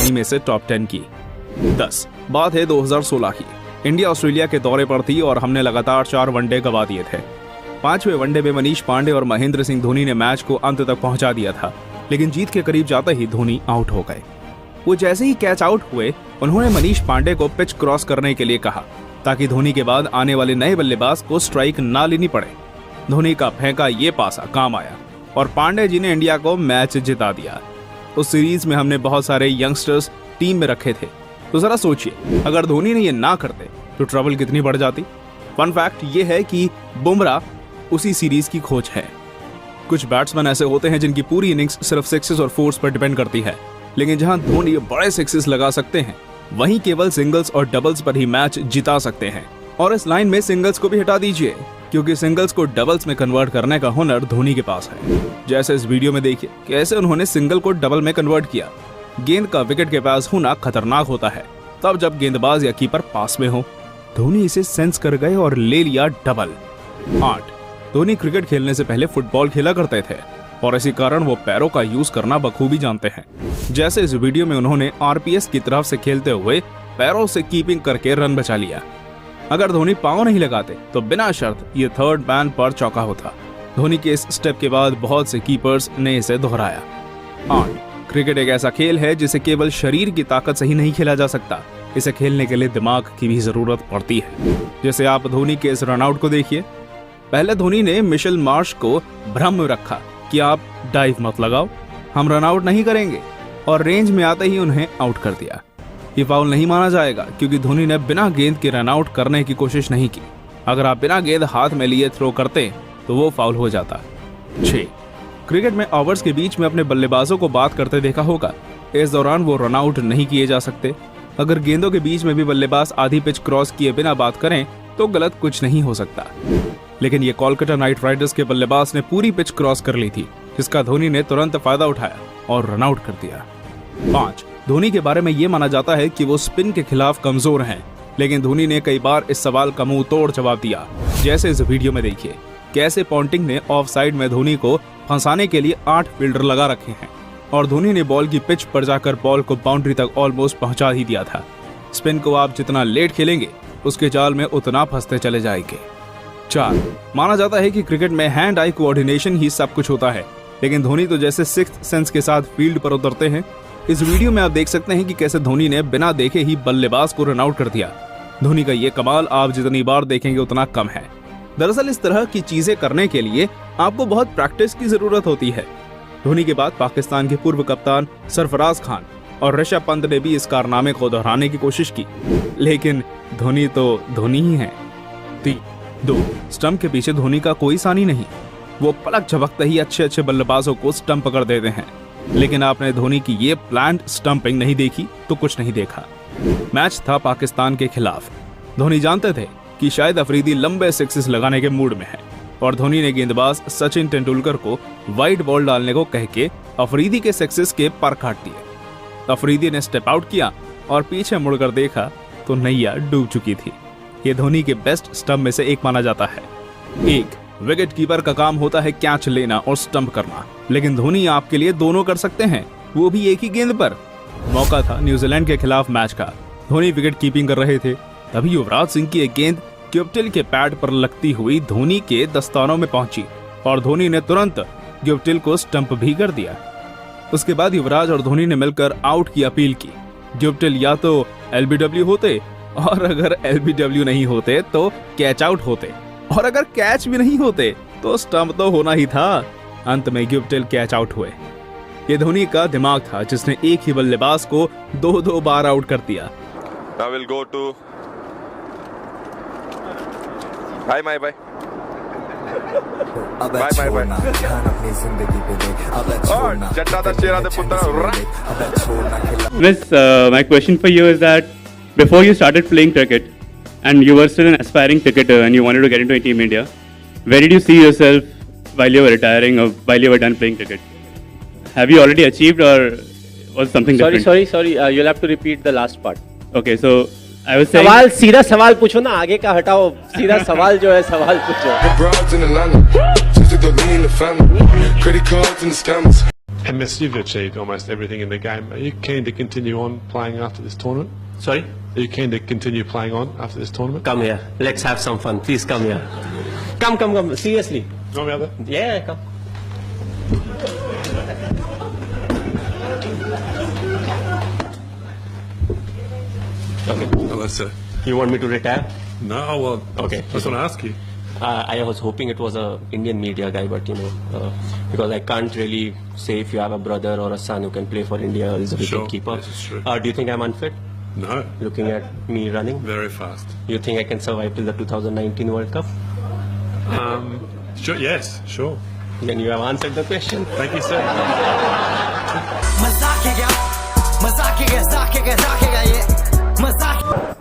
वहीं में से टॉप 10 की। 10 बात है 2016 की। इंडिया ऑस्ट्रेलिया के दौरे पर थी और हमने लगातार 4 वनडे गंवा दिए थे। 5वें वनडे में मनीष पांडे और महेंद्र सिंह धोनी ने मैच को अंत तक पहुंचा दिया था, लेकिन जीत के करीब जाते ही धोनी आउट हो गए। वो जैसे ही कैच आउट हुए, उन्होंने मनीष पांडे को पिच क्रॉस करने के लिए कहा ताकि धोनी के बाद आने वाले नए बल्लेबाज को स्ट्राइक ना लेनी पड़े। धोनी का फेंका ये पासा काम आया और पांडे जी ने इंडिया को मैच जिता दिया। उस सीरीज में हमने बहुत सारे यंगस्टर्स टीम में रखे थे, तो जरा सोचिए अगर धोनी ने ये ना करते तो ट्रबल कितनी बढ़ जाती। फन फैक्ट ये है कि बुमराह उसी सीरीज की खोज है। कुछ बैट्समैन ऐसे होते हैं जिनकी पूरी इनिंग्स सिर्फ सिक्सेस और फोर्स पर डिपेंड करती है, लेकिन जहां धोनी बड़े सिक्सेस लगा सकते हैं, वहीं केवल सिंगल्स और डबल्स पर ही मैच जिता सकते हैं। और इस लाइन में सिंगल्स को भी हटा दीजिए, क्योंकि सिंगल्स को डबल्स में कन्वर्ट करने का हुनर धोनी के पास है। जैसे इस वीडियो में देखिए कैसे उन्होंने सिंगल को डबल में कन्वर्ट किया। गेंद का विकेट के पास होना खतरनाक होता है, तब जब गेंदबाज या कीपर पास में हो। धोनी इसे सेंस कर गए और ले लिया डबल। 8 धोनी क्रिकेट खेलने से पहले फुटबॉल खेला करते थे और इसी कारण वो पैरों का यूज करना बखूबी जानते हैं। जैसे इस वीडियो में उन्होंने आरपीएस की तरफ से खेलते हुए पैरों से कीपिंग करके रन बचा लिया। अगर धोनी पांव नहीं लगाते तो बिना शर्त ये थर्ड मैन पर चौका होता। धोनी के इस स्टेप के बाद बहुत से कीपर्स ने इसे दोहराया। 8 क्रिकेट एक ऐसा खेल है जिसे केवल शरीर की ताकत से ही नहीं खेला जा सकता, इसे खेलने के लिए दिमाग की भी जरूरत पड़ती है। जैसे आप धोनी के इस रनआउट को देखिए। पहले धोनी ने मिशेल मार्श को भ्रम में रखा कि आप डाइव मत लगाओ, हम रनआउट नहीं करेंगे, और रेंज में आते ही उन्हें आउट कर दिया। ये फाउल नहीं माना जाएगा क्योंकि धोनी ने बिना गेंद के रनआउट करने की कोशिश नहीं की। अगर आप बिना गेंद हाथ में लिए थ्रो करते तो वो फाउल हो जाता। 6 क्रिकेट में ओवर्स के बीच में अपने बल्लेबाजों को बात करते देखा होगा। इस दौरान वो रनआउट नहीं किए जा सकते। अगर गेंदों के बीच में भी बल्लेबाज आधी पिच क्रॉस किए बिना बात करें तो गलत कुछ नहीं हो सकता, लेकिन ये कोलकाता नाइट राइडर्स के बल्लेबाज ने पूरी पिच क्रॉस कर ली थी, जिसका धोनी ने तुरंत फायदा उठाया और रनआउट कर दिया। 5 धोनी के बारे में ये माना जाता है कि वो स्पिन के खिलाफ कमजोर हैं, लेकिन धोनी ने कई बार इस सवाल का मुंह तोड़ जवाब दिया। जैसे इस वीडियो में देखिए कैसे पॉन्टिंग ने ऑफ साइड में धोनी को फंसाने के लिए 8 फील्डर लगा रखे हैं और धोनी ने बॉल की पिच पर जाकर बॉल को बाउंड्री तक ऑलमोस्ट पहुंचा ही दिया था। स्पिन को आप जितना लेट खेलेंगे उसके जाल में उतना फंसते चले जाएंगे। 4 माना जाता है कि क्रिकेट में हैंड आई कोऑर्डिनेशन ही सब कुछ होता है, लेकिन धोनी तो जैसे सिक्स्थ सेंस के साथ फील्ड पर उतरते हैं। इस वीडियो में आप देख सकते हैं कि कैसे धोनी ने बिना देखे ही बल्लेबाज को रन आउट कर दिया। धोनी का ये कमाल आप जितनी बार देखेंगे उतना कम है। दरअसल इस तरह की चीजें करने के लिए आपको बहुत प्रैक्टिस की जरूरत होती है। धोनी के बाद पाकिस्तान के पूर्व कप्तान सरफराज खान और ऋषभ पंत ने भी इस कारनामे को दोहराने की कोशिश की, लेकिन धोनी तो धोनी ही है। 2 स्टंप के पीछे धोनी का कोई सानी नहीं। वो पलक झपकते ही अच्छे अच्छे बल्लेबाजों को स्टंप कर देते हैं, लेकिन आपने धोनी की ये प्लान्ड स्टंपिंग नहीं देखी तो कुछ नहीं देखा। मैच था पाकिस्तान के खिलाफ। धोनी जानते थे कि शायद अफरीदी लंबे सिक्सेस लगाने के मूड में है और धोनी ने गेंदबाज सचिन तेंदुलकर को वाइड बॉल डालने को कह के अफरीदी के सिक्सेस के पर काट दिए। अफरीदी ने स्टेप आउट किया और पीछे मुड़कर देखा तो नैया डूब चुकी थी। ये धोनी के बेस्ट स्टंप में से एक माना जाता है। 1 विकेट कीपर का काम होता है कैच लेना और स्टंप करना, लेकिन धोनी आपके लिए दोनों कर सकते हैं, वो भी एक ही गेंद पर। मौका था न्यूजीलैंड के खिलाफ मैच का। धोनी विकेट कीपिंग कर रहे थे, तभी युवराज सिंह की एक गेंद ग्युप्टिल के पैड पर लगती हुई धोनी के दस्तानों में पहुंची और धोनी ने तुरंत ग्युप्टिल को स्टंप भी कर दिया। उसके बाद युवराज और धोनी ने मिलकर आउट की अपील की। ग्युप्टिल या तो एलबीडब्ल्यू होते, और अगर एलबीडब्ल्यू नहीं होते तो कैच आउट होते, और अगर कैच भी नहीं होते तो स्टंप तो होना ही था। अंत में ग्युप्टिल कैच आउट हुए। ये धोनी का दिमाग था जिसने एक ही बल्लेबाज को 2-2 बार आउट कर दिया। Now we'll go to bye bye bye bye bye bye Miss, my question for you is that before you started playing cricket and you were still an aspiring cricketer and you wanted to get into Team India, where did you see yourself while you were retiring or while you were done playing cricket? Have you already achieved or was something different? Sorry, you'll have to repeat the last part. Okay, so I was saying... सवाल सीधा सवाल पूछो ना, आगे का हटाओ, सीधा सवाल जो है सवाल पूछो। MS, you've achieved almost everything in the game. Are you keen to continue on playing after this tournament? Sorry? Are you keen to continue playing on after this tournament? Come here. Let's have some fun. Please come here. Come. Seriously. You want me out there? Yeah, come. Okay. Hello, sir. You want me to retire? No, well, Okay. I just want to ask you. I was hoping it was a Indian media guy, but because I can't really say if you have a brother or a son who can play for India as a Sure, wicket keeper. this is true. Do you think I'm unfit? No, Looking at me running, very fast. you think I can survive till the 2019 World Cup? Sure, yes, sure. Then you have answered the question. Thank you, sir.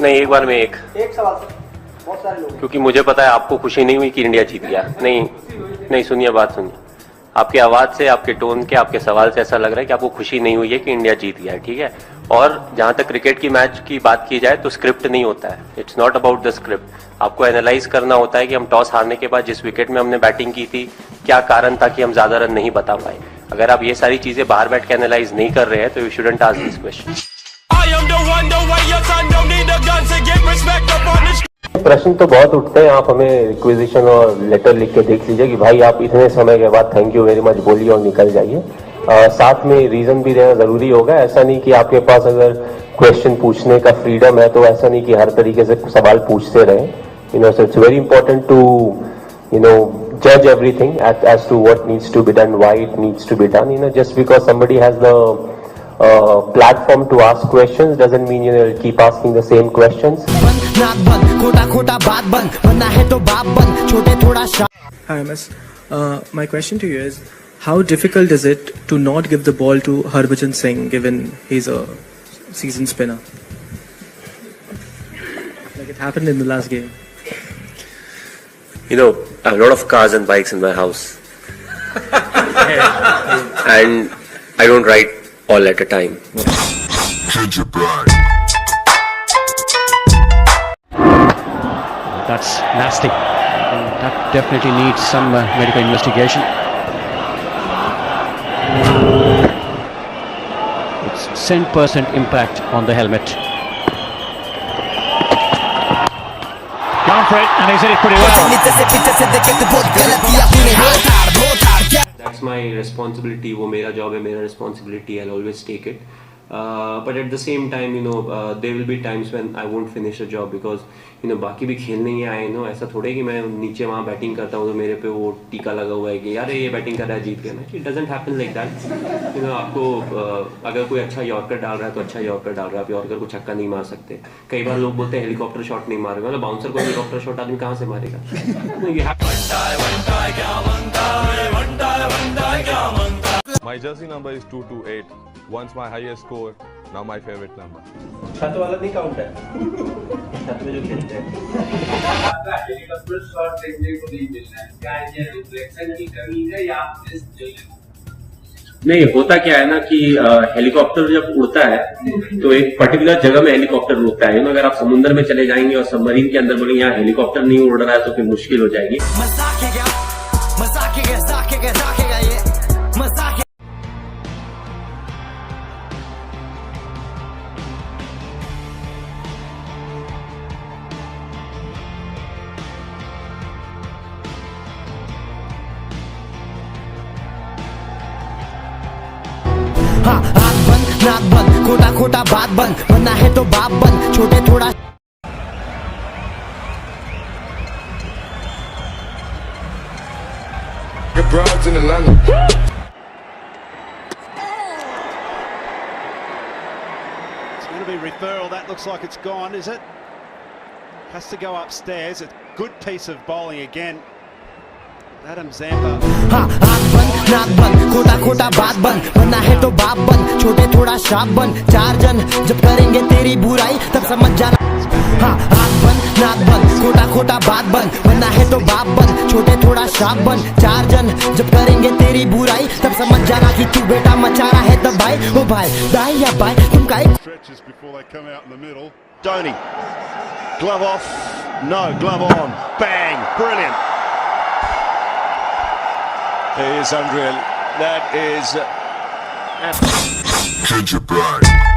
नहीं, एक बार में एक सवाल sir, बहुत सारे लोग, क्योंकि मुझे पता है आपको खुशी नहीं हुई कि इंडिया जीत गया। नहीं सुनिए, बात सुनिए। आपकी आवाज से, आपके टोन के, आपके सवाल से ऐसा लग रहा है कि आपको खुशी नहीं हुई है कि इंडिया जीत गया है, ठीक है। और जहां तक क्रिकेट की मैच की बात की जाए तो स्क्रिप्ट नहीं होता है, it's not about the script. आपको एनालाइज करना होता है कि हम टॉस हारने के बाद जिस विकेट में हमने बैटिंग की थी, क्या कारण था कि हम ज्यादा रन नहीं बता पाए। अगर आप ये सारी चीजें बाहर बैठ के एनालाइज नहीं कर रहे हैं तो you shouldn't ask this question. प्रश्न तो बहुत उठते हैं, आप हमें रिक्वेजिशन और लेटर लिख के देख लीजिए कि भाई आप इतने समय के बाद थैंक यू वेरी मच बोलिए और निकल जाइए। साथ में रीजन भी देना जरूरी होगा। ऐसा नहीं कि आपके पास अगर क्वेश्चन पूछने का फ्रीडम है तो ऐसा नहीं कि हर तरीके से सवाल पूछते रहे। So it's very important to judge everything as to what needs to be done, why it needs to be done. Just because somebody has the platform to ask questions doesn't mean you'll keep asking the same questions. Hi MS, my question to you is, how difficult is it to not give the ball to Harbhajan Singh given he's a seasoned spinner? Like it happened in the last game. I have a lot of cars and bikes in my house. And I don't ride all at a time. That's nasty. That definitely needs some medical investigation. It's 10% impact on the helmet. Gone for it, and he's hit it pretty well. That's my responsibility. वो मेरा job है, मेरा responsibility. I'll always take it. But at the same time, there will be times when I won't finish the job because बाकी भी खेलने ही आए। ऐसा थोड़े कि मैं नीचे वहाँ बैटिंग करता हूँ तो मेरे पे वो टीका लगा हुआ है कि यार ये बैटिंग कर रहा है जीत गया। It doesn't happen like that. आपको अगर कोई अच्छा यॉर्कर डाल रहा है तो अच्छा यॉर्कर डाल रहा है, आप यॉर्कर को छक्का नहीं मार सकते। कई बार लोग बोलते हैं हेलीकॉप्टर शॉट नहीं मारेगा, मतलब बाउंसर को हेलीकॉप्टर शॉट आदमी कहाँ से मारेगा। My jersey number is 228. Once my highest score, now my favorite number. छत वाला नहीं काउंट है, छत में जो खेलते हैं। नहीं, होता क्या है ना कि हेलीकॉप्टर जब उड़ता है तो एक पर्टिकुलर जगह में हेलीकॉप्टर उड़ता है। अगर आप समुद्र में चले जाएंगे और सबमरीन के अंदर बोलेंगे यहाँ हेलीकॉप्टर नहीं उड़ रहा है तो फिर मुश्किल हो जाएगी। हाँ, आँख बंद, नाक बंद, खोटा खोटा बात बंद, बनना है तो बाप बंद, छोटे थोड़ा। Broads in Atlanta. It's going to be referral. That looks like it's gone, is it? Has to go upstairs. A good piece of bowling again. Adam Zampa. हाँ, आँख बंद, नाक बंद, खोटा खोटा बात बंद, बनना है तो बाप बंद, छोटे थोड़ा श्राप बंद, चार जन जब करेंगे तेरी बुराई तब समझ जाना। हाँ, आँख बंद, नाक बंद, खोटा खोटा बात बंद, बनना है तो बाप बंद, छोटे थोड़ा श्राप बंद, चार जन जब करेंगे तेरी बुराई तब समझ जाना कि तू बेटा मचा रहा है दबाई। ओ भाई दाई या बाई तुम का Stretches before they come out in the middle. Dhoni, glove off, no, glove on, bang, brilliant. It is unreal. That is Absolutely.